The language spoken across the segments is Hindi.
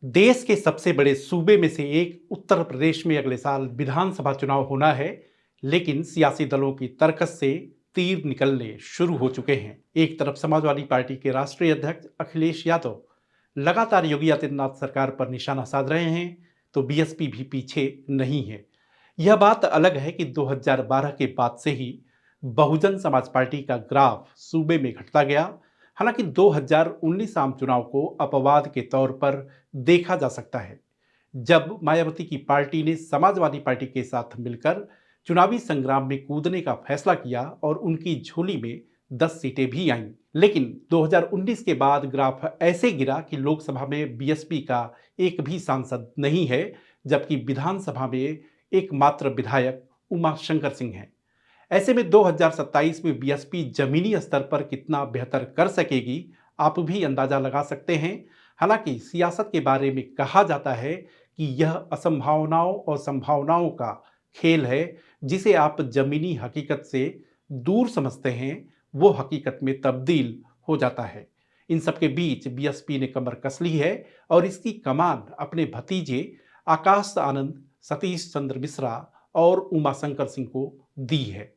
देश के सबसे बड़े सूबे में से एक उत्तर प्रदेश में अगले साल विधानसभा चुनाव होना है, लेकिन सियासी दलों की तर्कस से तीर निकलने शुरू हो चुके हैं। एक तरफ समाजवादी पार्टी के राष्ट्रीय अध्यक्ष अखिलेश यादव लगातार योगी आदित्यनाथ सरकार पर निशाना साध रहे हैं, तो बीएसपी भी पीछे नहीं है। यह बात अलग है कि 2012 के बाद से ही बहुजन समाज पार्टी का ग्राफ सूबे में घटता गया। हालांकि 2019 आम चुनाव को अपवाद के तौर पर देखा जा सकता है, जब मायावती की पार्टी ने समाजवादी पार्टी के साथ मिलकर चुनावी संग्राम में कूदने का फैसला किया और उनकी झोली में 10 सीटें भी आईं। लेकिन 2019 के बाद ग्राफ ऐसे गिरा कि लोकसभा में बीएसपी का एक भी सांसद नहीं है, जबकि विधानसभा में एकमात्र विधायक उमा शंकर सिंह हैं। ऐसे में 2027 में बीएसपी जमीनी स्तर पर कितना बेहतर कर सकेगी, आप भी अंदाजा लगा सकते हैं। हालांकि सियासत के बारे में कहा जाता है कि यह असंभावनाओं और संभावनाओं का खेल है। जिसे आप जमीनी हकीकत से दूर समझते हैं, वो हकीकत में तब्दील हो जाता है। इन सबके बीच बीएसपी ने कमर कस ली है और इसकी कमान अपने भतीजे आकाश आनंद, सतीश चंद्र मिश्रा और उमाशंकर सिंह को दी है।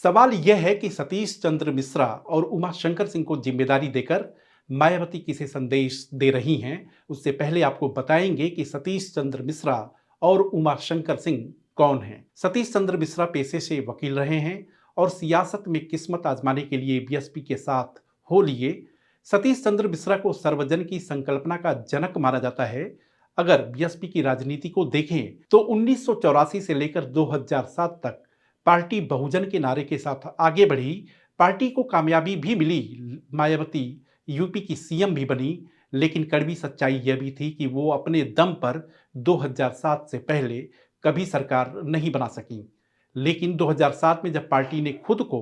सवाल यह है कि सतीश चंद्र मिश्रा और उमाशंकर सिंह को जिम्मेदारी देकर मायावती किसे संदेश दे रही हैं। उससे पहले आपको बताएंगे कि सतीश चंद्र मिश्रा और उमाशंकर सिंह कौन हैं। सतीश चंद्र मिश्रा पेशे से वकील रहे हैं और सियासत में किस्मत आजमाने के लिए बीएसपी के साथ हो लिए। सतीश चंद्र मिश्रा को सर्वजन की संकल्पना का जनक माना जाता है। अगर बीएसपी की राजनीति को देखें तो 1984 से लेकर 2007 तक पार्टी बहुजन के नारे के साथ आगे बढ़ी। पार्टी को कामयाबी भी मिली, मायावती यूपी की सीएम भी बनी। लेकिन कड़वी सच्चाई यह भी थी कि वो अपने दम पर 2007 से पहले कभी सरकार नहीं बना सकी। लेकिन 2007 में जब पार्टी ने खुद को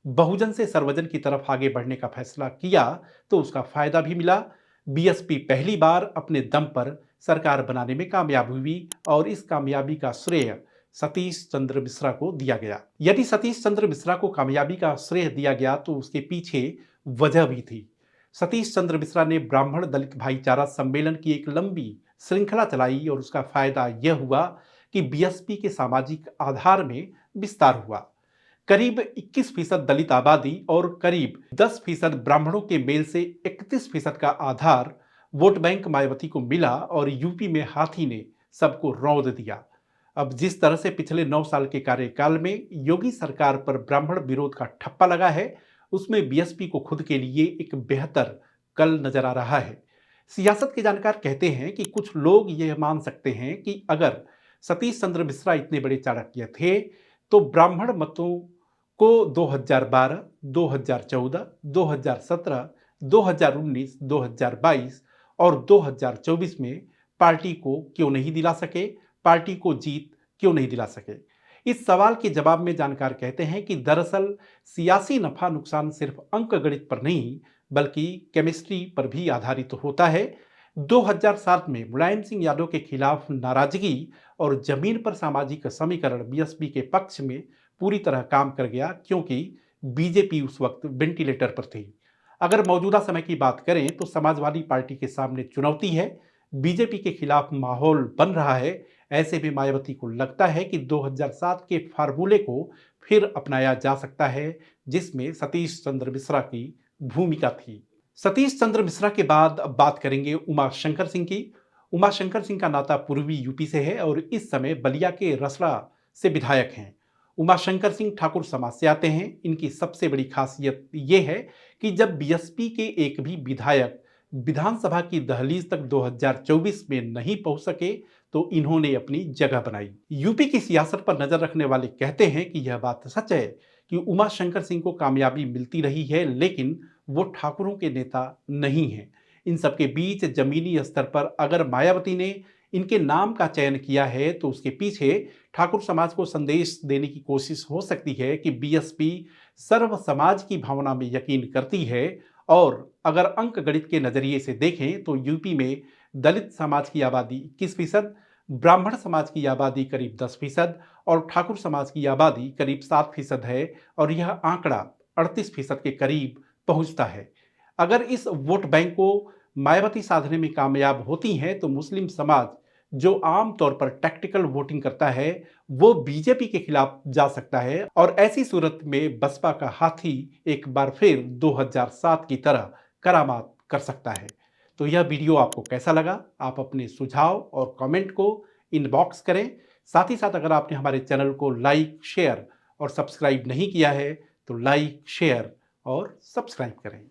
बहुजन से सर्वजन की तरफ आगे बढ़ने का फैसला किया, तो उसका फायदा भी मिला। बीएसपी पहली बार अपने दम पर सरकार बनाने में कामयाब हुई और इस कामयाबी का श्रेय सतीश चंद्र मिश्रा को दिया गया। यदि सतीश चंद्र मिश्रा को कामयाबी का श्रेय दिया गया तो उसके पीछे वजह भी थी। सतीश चंद्र मिश्रा ने ब्राह्मण दलित भाईचारा सम्मेलन की एक लंबी श्रृंखला चलाई और उसका फायदा यह हुआ कि बीएसपी के सामाजिक आधार में विस्तार हुआ। करीब 21% दलित आबादी और करीब 10% ब्राह्मणों के मेल से 31% का आधार वोट बैंक मायावती को मिला और यूपी में हाथी ने सबको रौंद दिया। अब जिस तरह से पिछले 9 साल के कार्यकाल में योगी सरकार पर ब्राह्मण विरोध का ठप्पा लगा है, उसमें बीएसपी को खुद के लिए एक बेहतर कल नजर आ रहा है। सियासत के जानकार कहते हैं कि कुछ लोग यह मान सकते हैं कि अगर सतीश चंद्र मिश्रा इतने बड़े चाणक्य थे, तो ब्राह्मण मतों को 2012, 2014, 2017, 2019, 2022 और 2024 में पार्टी को क्यों नहीं दिला सके, पार्टी को जीत क्यों नहीं दिला सके। इस सवाल के जवाब में जानकार कहते हैं कि दरअसल सियासी नफा नुकसान सिर्फ अंक गणित पर नहीं, बल्कि केमिस्ट्री पर भी आधारित होता है। 2007 में मुलायम सिंह यादव के खिलाफ नाराजगी और जमीन पर सामाजिक समीकरण बीएसपी के पक्ष में पूरी तरह काम कर गया, क्योंकि बीजेपी उस वक्त वेंटिलेटर पर थी। अगर मौजूदा समय की बात करें तो समाजवादी पार्टी के सामने चुनौती है, बीजेपी के खिलाफ माहौल बन रहा है। ऐसे में मायावती को लगता है कि 2007 के फार्मूले को फिर अपनाया जा सकता है, जिसमें सतीश चंद्र मिश्रा की भूमिका थी। सतीश चंद्र मिश्रा के बाद अब बात करेंगे उमा शंकर सिंह की। उमा शंकर सिंह का नाता पूर्वी यूपी से है और इस समय बलिया के रसड़ा से विधायक हैं। उमा शंकर सिंह ठाकुर समाज से आते हैं। इनकी सबसे बड़ी खासियत यह है कि जब बीएसपी के एक भी विधायक विधानसभा की दहलीज तक 2024 में नहीं पहुंच सके, तो इन्होंने अपनी जगह बनाई। यूपी की सियासत पर नजर रखने वाले कहते हैं कि यह बात सच है कि उमा शंकर सिंह को कामयाबी मिलती रही है, लेकिन वो ठाकुरों के नेता नहीं हैं। इन सबके बीच जमीनी स्तर पर अगर मायावती ने इनके नाम का चयन किया है, तो उसके पीछे ठाकुर समाज को संदेश देने की कोशिश हो सकती है कि बीएसपी सर्व समाज की भावना में यकीन करती है। और अगर अंक गणित के नजरिए से देखें तो यूपी में दलित समाज की आबादी 21%, ब्राह्मण समाज की आबादी करीब 10% और ठाकुर समाज की आबादी करीब 7% है और यह आंकड़ा 38% के करीब पहुंचता है। अगर इस वोट बैंक को मायावती साधने में कामयाब होती हैं तो मुस्लिम समाज जो आमतौर पर टैक्टिकल वोटिंग करता है वो बीजेपी के खिलाफ जा सकता है और ऐसी सूरत में बसपा का हाथी एक बार फिर 2007 की तरह करामात कर सकता है। तो यह वीडियो आपको कैसा लगा? आप अपने सुझाव और कमेंट को इनबॉक्स करें। साथ ही साथ अगर आपने हमारे चैनल को लाइक, शेयर और सब्सक्राइब नहीं किया है तो लाइक, शेयर और सब्सक्राइब करें।